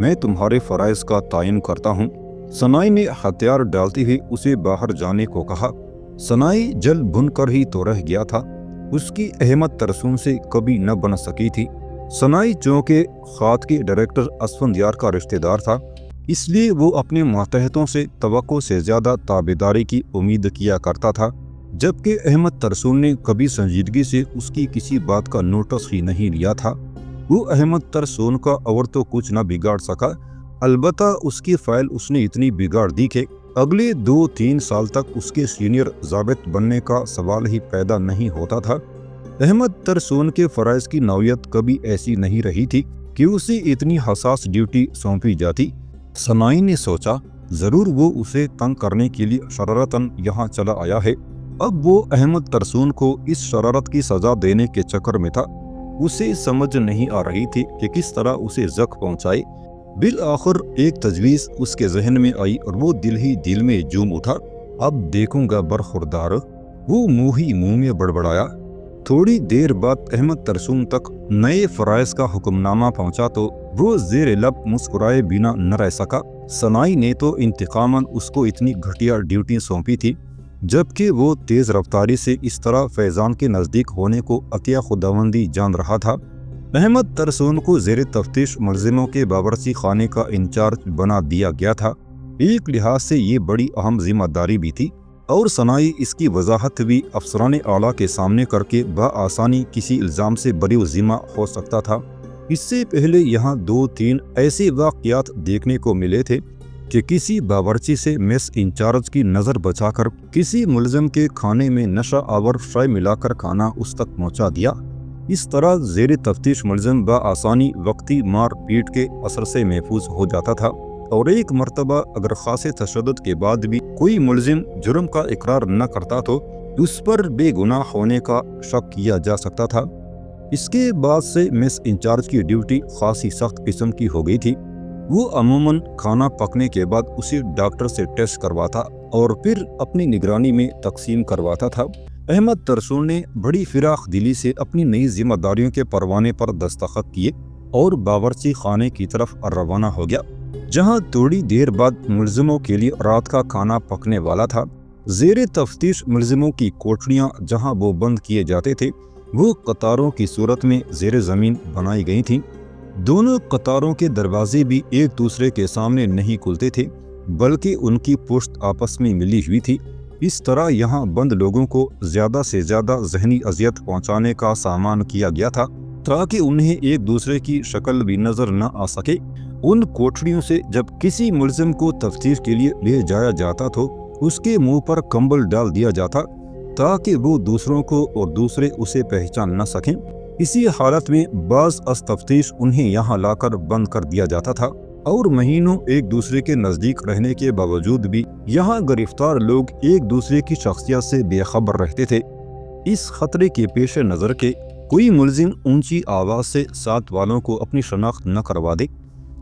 میں تمہارے فرائض کا تعین کرتا ہوں۔ سنائی نے ہتھیار ڈالتے ہوئے اسے باہر جانے کو کہا۔ سنائی جل بھن کر ہی تو رہ گیا تھا، اس کی احمد ترسون سے کبھی نہ بن سکی تھی۔ سنائی چونکہ خات کے ڈائریکٹر اسفندیار کا رشتہ دار تھا، اس لیے وہ اپنے ماتحتوں سے توقع سے زیادہ تابعداری کی امید کیا کرتا تھا، جبکہ احمد ترسون نے کبھی سنجیدگی سے اس کی کسی بات کا نوٹس ہی نہیں لیا تھا۔ وہ احمد ترسون کا اور تو کچھ نہ بگاڑ سکا، البتہ اس کی فائل اس نے اتنی بگاڑ دی کہ اگلے 2-3 سال تک اس کے سینئر ضابط بننے کا سوال ہی پیدا نہیں ہوتا تھا۔ احمد ترسون کے فرائض کی نوعیت کبھی ایسی نہیں رہی تھی کہ اسے اتنی حساس ڈیوٹی سونپی جاتی۔ سنائی نے سوچا ضرور وہ اسے تنگ کرنے کے لیے شرارتاً یہاں چلا آیا ہے۔ اب وہ احمد ترسون کو اس شرارت کی سزا دینے کے چکر میں تھا۔ اسے سمجھ نہیں آ رہی تھی کہ کس طرح اسے زخم پہنچائے۔ بالآخر ایک تجویز اس کے ذہن میں آئی اور وہ دل ہی دل میں جھوم اٹھا۔ اب دیکھوں گا برخوردار، وہ منہ ہی منہ میں بڑبڑایا۔ تھوڑی دیر بعد احمد ترسون تک نئے فرائض کا حکم نامہ پہنچا تو وہ زیر لب مسکرائے بنا نہ رہ سکا۔ سنائی نے تو انتقاماً اس کو اتنی گھٹیا ڈیوٹی سونپی تھی، جبکہ وہ تیز رفتاری سے اس طرح فیضان کے نزدیک ہونے کو عطیہ خداوندی جان رہا تھا۔ احمد ترسون کو زیر تفتیش ملزموں کے باورچی خانے کا انچارج بنا دیا گیا تھا۔ ایک لحاظ سے یہ بڑی اہم ذمہ داری بھی تھی، اور سنائی اس کی وضاحت بھی افسران اعلیٰ کے سامنے کر کے بآسانی کسی الزام سے بری و ذمہ ہو سکتا تھا۔ اس سے پہلے یہاں 2-3 ایسے واقعات دیکھنے کو ملے تھے کہ کسی باورچی سے میس انچارج کی نظر بچا کر کسی ملزم کے کھانے میں نشہ آور فرائی ملا کر کھانا اس تک پہنچا دیا۔ اس طرح زیر تفتیش ملزم بآسانی وقتی مار پیٹ کے اثر سے محفوظ ہو جاتا تھا، اور ایک مرتبہ اگر خاصے تشدد کے بعد بھی کوئی ملزم جرم کا اقرار نہ کرتا تو اس پر بے گناہ ہونے کا شک کیا جا سکتا تھا۔ اس کے بعد سے میس انچارج کی ڈیوٹی خاصی سخت قسم کی ہو گئی تھی۔ وہ عموماً کھانا پکنے کے بعد اسے ڈاکٹر سے ٹیسٹ کرواتا اور پھر اپنی نگرانی میں تقسیم کرواتا تھا۔ احمد ترسون نے بڑی فراخ دلی سے اپنی نئی ذمہ داریوں کے پروانے پر دستخط کیے اور باورچی خانے کی طرف روانہ ہو گیا، جہاں تھوڑی دیر بعد ملزموں کے لیے رات کا کھانا پکنے والا تھا۔ زیر تفتیش ملزموں کی کوٹڑیاں جہاں وہ بند کیے جاتے تھے وہ قطاروں کی صورت میں زیر زمین بنائی گئی تھیں۔ دونوں قطاروں کے دروازے بھی ایک دوسرے کے سامنے نہیں کھلتے تھے، بلکہ ان کی پشت آپس میں ملی ہوئی تھی۔ اس طرح یہاں بند لوگوں کو زیادہ سے زیادہ ذہنی اذیت پہنچانے کا سامان کیا گیا تھا تاکہ انہیں ایک دوسرے کی شکل بھی نظر نہ آ سکے۔ ان کوٹڑیوں سے جب کسی ملزم کو تفتیش کے لیے لے جایا جاتا تو اس کے منہ پر کمبل ڈال دیا جاتا تاکہ وہ دوسروں کو اور دوسرے اسے پہچان نہ سکیں۔ اسی حالت میں بعض از تفتیش انہیں یہاں لا کر بند کر دیا جاتا تھا، اور مہینوں ایک دوسرے کے نزدیک رہنے کے باوجود بھی یہاں گرفتار لوگ ایک دوسرے کی شخصیت سے بے خبر رہتے تھے۔ اس خطرے کے پیش نظر کہ کوئی ملزم اونچی آواز سے ساتھ والوں کو اپنی شناخت نہ کروا دے،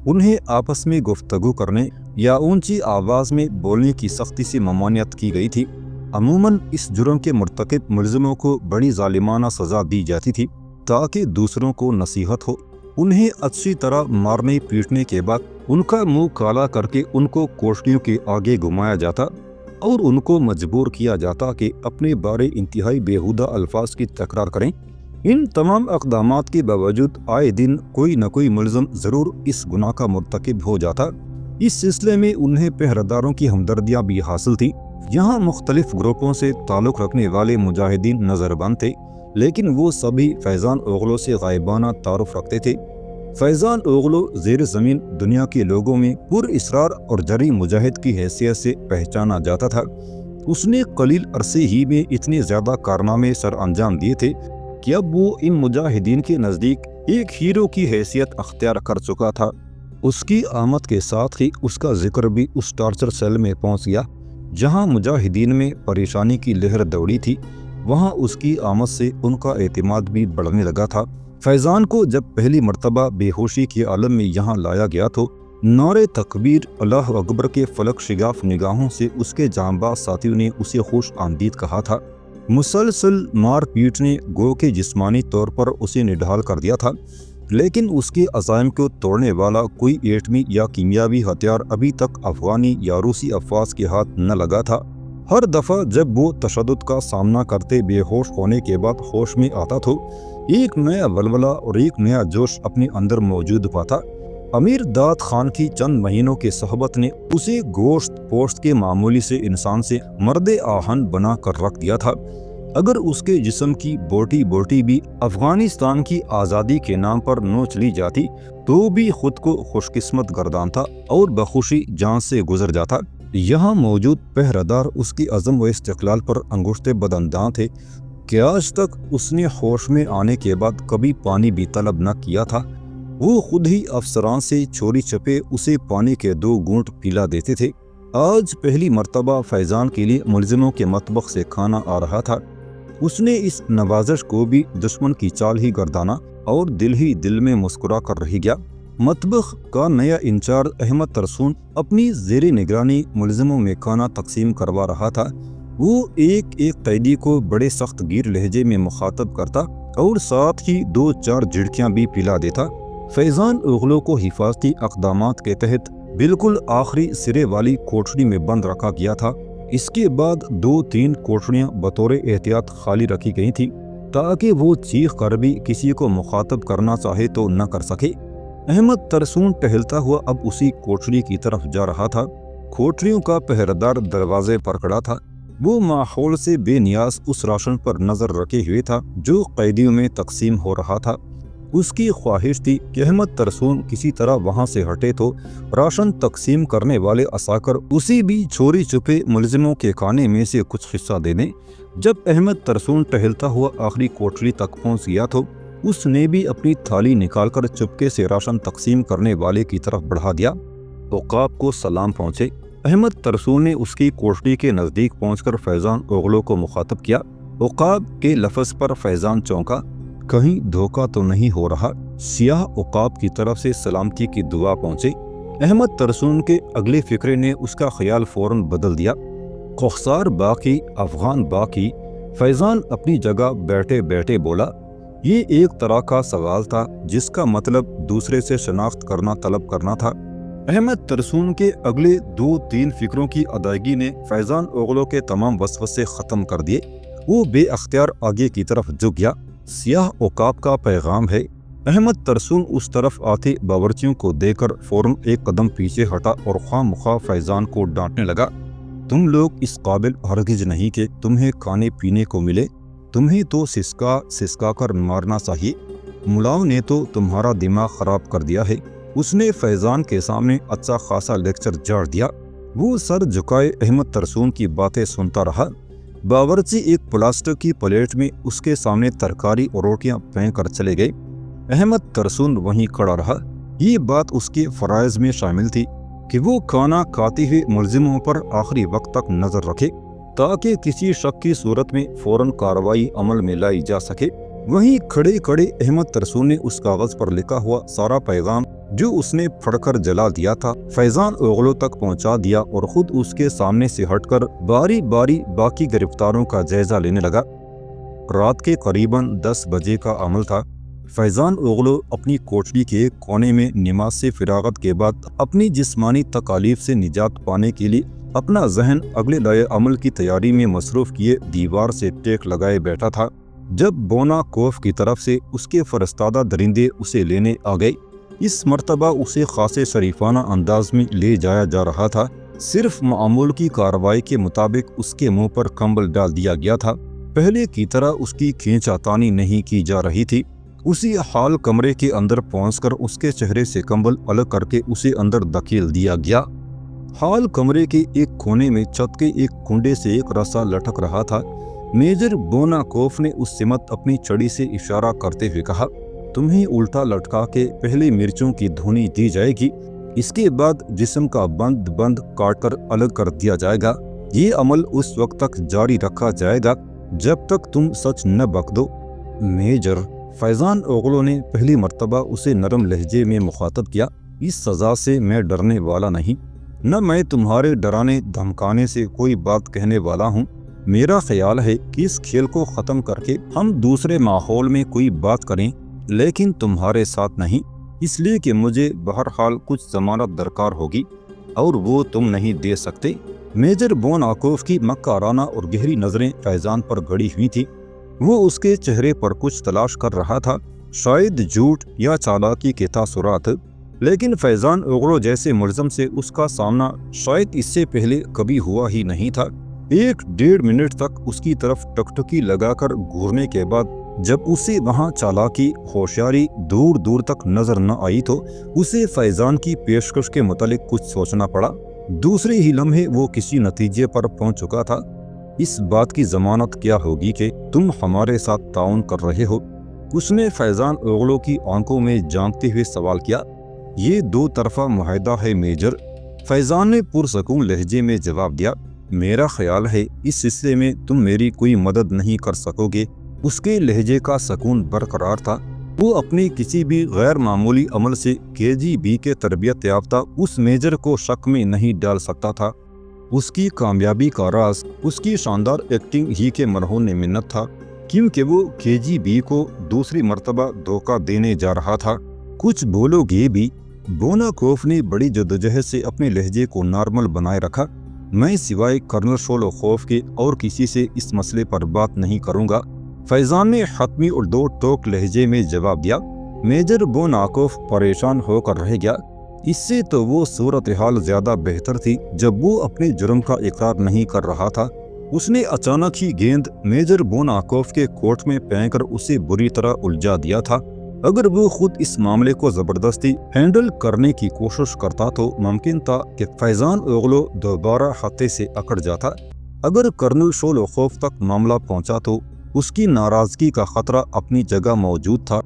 انہیں آپس میں گفتگو کرنے یا اونچی آواز میں بولنے کی سختی سے ممانعت کی گئی تھی۔ عموماً اس جرم کے مرتکب ملزموں کو بڑی ظالمانہ سزا دی جاتی تھی تاکہ دوسروں کو نصیحت ہو۔ انہیں اچھی طرح مارنے پیٹنے کے بعد ان کا منہ کالا کر کے ان کو کوٹڑیوں کے آگے گھمایا جاتا اور ان کو مجبور کیا جاتا کہ اپنے بارے انتہائی بیہودہ الفاظ کی تکرار کریں۔ ان تمام اقدامات کے باوجود آئے دن کوئی نہ کوئی ملزم ضرور اس گناہ کا مرتکب ہو جاتا۔ اس سلسلے میں انہیں پہرےداروں کی ہمدردیاں بھی حاصل تھی۔ یہاں مختلف گروپوں سے تعلق رکھنے والے مجاہدین نظر بند تھے، لیکن وہ سبھی فیضان اوغلو سے غائبانہ تعارف رکھتے تھے۔ فیضان اوغلو زیر زمین دنیا کے لوگوں میں پر اسرار اور جری مجاہد کی حیثیت سے پہچانا جاتا تھا۔ اس نے قلیل عرصے ہی میں اتنے زیادہ کارنامے سر انجام دیے تھے کہ اب وہ ان مجاہدین کے نزدیک ایک ہیرو کی حیثیت اختیار کر چکا تھا۔ اس کی آمد کے ساتھ ہی اس کا ذکر بھی اس ٹارچر سیل میں پہنچ گیا جہاں مجاہدین میں پریشانی کی لہر دوڑی تھی۔ وہاں اس کی آمد سے ان کا اعتماد بھی بڑھنے لگا تھا۔ فیضان کو جب پہلی مرتبہ بے ہوشی کے عالم میں یہاں لایا گیا تو نعرے تکبیر اللہ اکبر کے فلک شگاف نگاہوں سے اس کے جانباز ساتھیوں نے اسے خوش آمدید کہا تھا۔ مسلسل مار پیٹ نے گو کہ جسمانی طور پر اسے نڈھال کر دیا تھا، لیکن اس کے عزائم کو توڑنے والا کوئی ایٹمی یا کیمیاوی ہتھیار ابھی تک افغانی یا روسی افواج کے ہاتھ نہ لگا تھا۔ ہر دفعہ جب وہ تشدد کا سامنا کرتے بے ہوش ہونے کے بعد ہوش میں آتا تو ایک نیا ولولہ اور ایک نیا جوش اپنے اندر موجود پاتا۔ امیر داد خان کی چند مہینوں کی صحبت نے اسے گوشت پوشت کے معمولی سے انسان سے مرد آہن بنا کر رکھ دیا تھا۔ اگر اس کے جسم کی بوٹی بوٹی بھی افغانستان کی آزادی کے نام پر نوچ لی جاتی تو بھی خود کو خوش قسمت گردانتا اور بخوشی جان سے گزر جاتا۔ یہاں موجود پہرہ اس کی عزم و استقلال پر انگشت بدنداں تھے کہ آج تک اس نے ہوش میں آنے کے بعد کبھی پانی بھی طلب نہ کیا تھا۔ وہ خود ہی افسران سے چوری چھپے اسے پانی کے 2 گھونٹ پلا دیتے تھے۔ آج پہلی مرتبہ فیضان کے لیے ملزموں کے مطبخ سے کھانا آ رہا تھا۔ اس نے اس نوازش کو بھی دشمن کی چال ہی گردانا اور دل ہی دل میں مسکرا کر رہ گیا۔ مطبخ کا نیا انچارج احمد ترسون اپنی زیر نگرانی ملزموں میں کھانا تقسیم کروا رہا تھا۔ وہ ایک ایک قیدی کو بڑے سخت گیر لہجے میں مخاطب کرتا اور ساتھ ہی 2-4 جھڑکیاں بھی پلا دیتا۔ فیضان اوغلو کو حفاظتی اقدامات کے تحت بالکل آخری سرے والی کوٹڑی میں بند رکھا گیا تھا۔ اس کے بعد 2-3 کوٹڑیاں بطور احتیاط خالی رکھی گئی تھی تاکہ وہ چیخ کر بھی کسی کو مخاطب کرنا چاہے تو نہ کر سکے۔ احمد ترسون ٹہلتا ہوا اب اسی کوٹڑی کی طرف جا رہا تھا۔ کوٹڑیوں کا پہرےدار دروازے پر کھڑا تھا۔ وہ ماحول سے بے نیاز اس راشن پر نظر رکھے ہوئے تھا جو قیدیوں میں تقسیم ہو رہا تھا۔ اس کی خواہش تھی کہ احمد ترسون کسی طرح وہاں سے ہٹے تو راشن تقسیم کرنے والے عساکر اسی بھی چوری چھپے ملزموں کے کھانے میں سے کچھ حصہ دے دیں۔ جب احمد ترسون ٹہلتا ہوا آخری کوٹڑی تک پہنچ گیا تو اس نے بھی اپنی تھالی نکال کر چپکے سے راشن تقسیم کرنے والے کی طرف بڑھا دیا۔ عقاب کو سلام پہنچے۔ احمد ترسون نے اس کی کوٹڑی کے نزدیک پہنچ کر فیضان اوغلو کو مخاطب کیا۔ عقاب کے لفظ پر فیضان چونکا، کہیں دھوکہ تو نہیں ہو رہا؟ سیاہ عقاب کی طرف سے سلامتی کی دعا پہنچے۔ احمد ترسون کے اگلے فکرے نے اس کا خیال فوراً بدل دیا۔ کوخسار باقی افغان باقی، فیضان اپنی جگہ بیٹھے بیٹھے بولا۔ یہ ایک طرح کا سوال تھا جس کا مطلب دوسرے سے شناخت کرنا طلب کرنا تھا۔ احمد ترسون کے اگلے 2-3 فکروں کی ادائیگی نے فیضان اوغلو کے تمام وسوسے ختم کر دیے۔ وہ بے اختیار آگے کی طرف جھک گیا۔ سیاہ عقاب کا پیغام ہے۔ احمد ترسون اس طرف آتے باورچیوں کو دے کر فوراً ایک قدم پیچھے ہٹا اور خواہ مخواہ فیضان کو ڈانٹنے لگا۔ تم لوگ اس قابل ہرگز نہیں کہ تمہیں کھانے پینے کو ملے، تمہیں تو سسکا کر مارنا چاہیے، ملاؤں نے تو تمہارا دماغ خراب کر دیا ہے۔ اس نے فیضان کے سامنے اچھا خاصا لیکچر جاڑ دیا۔ وہ سر جھکائے احمد ترسون کی باتیں سنتا رہا۔ باورچی ایک پلاسٹک کی پلیٹ میں اس کے سامنے ترکاری اور روٹیاں پھینک کر چلے گئے۔ احمد ترسون وہیں کھڑا رہا۔ یہ بات اس کے فرائض میں شامل تھی کہ وہ کھانا کھاتے ہوئے ملزموں پر آخری وقت تک نظر رکھے تاکہ کسی شک کی صورت میں فوراً کارروائی عمل میں لائی جا سکے۔ وہیں کھڑے کھڑے احمد ترسون نے اس کاغذ پر لکھا ہوا سارا پیغام جو اس نے پڑھ کر جلا دیا تھا فیضان اوغلو تک پہنچا دیا اور خود اس کے سامنے سے ہٹ کر باری باری باقی گرفتاروں کا جائزہ لینے لگا۔ رات کے قریباً 10 بجے کا عمل تھا۔ فیضان اوغلو اپنی کوٹڑی کے کونے میں نماز سے فراغت کے بعد اپنی جسمانی تکالیف سے نجات پانے کے لیے اپنا ذہن اگلے لائے عمل کی تیاری میں مصروف کیے دیوار سے ٹیک لگائے بیٹھا تھا جب بونا کوف کی طرف سے اس کے فرستادہ درندے اسے لینے آ گئے۔ اس مرتبہ اسے خاصے شریفانہ انداز میں لے جایا جا رہا تھا۔ صرف معمول کی کارروائی کے مطابق اس کے منہ پر کمبل ڈال دیا گیا تھا۔ پہلے کی طرح اس کی کھینچا تانی نہیں کی جا رہی تھی۔ اسی حال کمرے کے اندر پہنچ کر اس کے چہرے سے کمبل الگ کر کے اسے اندر دھکیل دیا گیا۔ حال کمرے کے ایک کونے میں چھت کے ایک کنڈے سے ایک رسا لٹک رہا تھا۔ میجر بونا کوف نے اس سمت اپنی چھڑی سے اشارہ کرتے ہوئے کہا، تمہیں الٹا لٹکا کے پہلے مرچوں کی دھنی دی جائے گی، اس کے بعد جسم کا بند کاٹ کر الگ کر دیا جائے گا۔ یہ عمل اس وقت تک جاری رکھا جائے گا جب تک تم سچ نہ بک دو۔ میجر، فیضان اوغلو نے پہلی مرتبہ اسے نرم لہجے میں مخاطب کیا، اس سزا سے میں ڈرنے والا نہیں، نہ میں تمہارے ڈرانے دھمکانے سے کوئی بات کہنے والا ہوں۔ میرا خیال ہے کہ اس کھیل کو ختم کر کے ہم دوسرے ماحول میں کوئی بات کریں لیکن تمہارے ساتھ نہیں، اس لیے کہ مجھے بہرحال کچھ ضمانت درکار ہوگی اور وہ تم نہیں دے سکتے۔ میجر بوناکوف کی مکارانہ اور گہری نظریں فیضان پر گڑی ہوئی تھی۔ وہ اس کے چہرے پر کچھ تلاش کر رہا تھا، شاید جھوٹ یا چالاکی کے تاثرات، لیکن فیضان اوغلو جیسے ملزم سے اس کا سامنا شاید اس سے پہلے کبھی ہوا ہی نہیں تھا۔ 1.5 منٹ تک اس کی طرف ٹکٹکی لگا کر گھورنے کے بعد جب اسے وہاں چالاکی، ہوشیاری دور دور تک نظر نہ آئی تو اسے فیضان کی پیشکش کے متعلق کچھ سوچنا پڑا۔ دوسرے ہی لمحے وہ کسی نتیجے پر پہنچ چکا تھا۔ اس بات کی ضمانت کیا ہوگی کہ تم ہمارے ساتھ تعاون کر رہے ہو؟ اس نے فیضان اوغلو کی آنکھوں میں جھانکتے ہوئے سوال کیا۔ یہ 2 طرفہ معاہدہ ہے میجر، فیضان نے پرسکون لہجے میں جواب دیا۔ میرا خیال ہے اس سلسلے میں تم میری کوئی مدد نہیں کر سکو گے۔ اس کے لہجے کا سکون برقرار تھا۔ وہ اپنی کسی بھی غیر معمولی عمل سے KGB کے تربیت یافتہ اس میجر کو شک میں نہیں ڈال سکتا تھا۔ اس کی کامیابی کا راز اس کی شاندار ایکٹنگ ہی کے مرہون منت تھا، کیونکہ وہ KGB کو دوسری مرتبہ دھوکہ دینے جا رہا تھا۔ کچھ بولو گے بھی؟ بوناکوف نے بڑی جدوجہد سے اپنے لہجے کو نارمل بنائے رکھا۔ میں سوائے کرنل شولوخوف کے اور کسی سے اس مسئلے پر بات نہیں کروں گا، فیضان نے حتمی اور 2 ٹوک لہجے میں جواب دیا۔ میجر بوناکوف پریشان ہو کر رہ گیا۔ اس سے تو وہ صورتحال زیادہ بہتر تھی جب وہ اپنے جرم کا اقرار نہیں کر رہا تھا۔ اس نے اچانک ہی گیند میجر بوناکوف کے کوٹ میں پھینک کر اسے بری طرح الجھا دیا تھا۔ اگر وہ خود اس معاملے کو زبردستی ہینڈل کرنے کی کوشش کرتا تو ممکن تھا کہ فیضان اوغلو دوبارہ خطے سے اکڑ جاتا۔ اگر کرنل شولوخوف تک معاملہ پہنچا تو اس کی ناراضگی کا خطرہ اپنی جگہ موجود تھا۔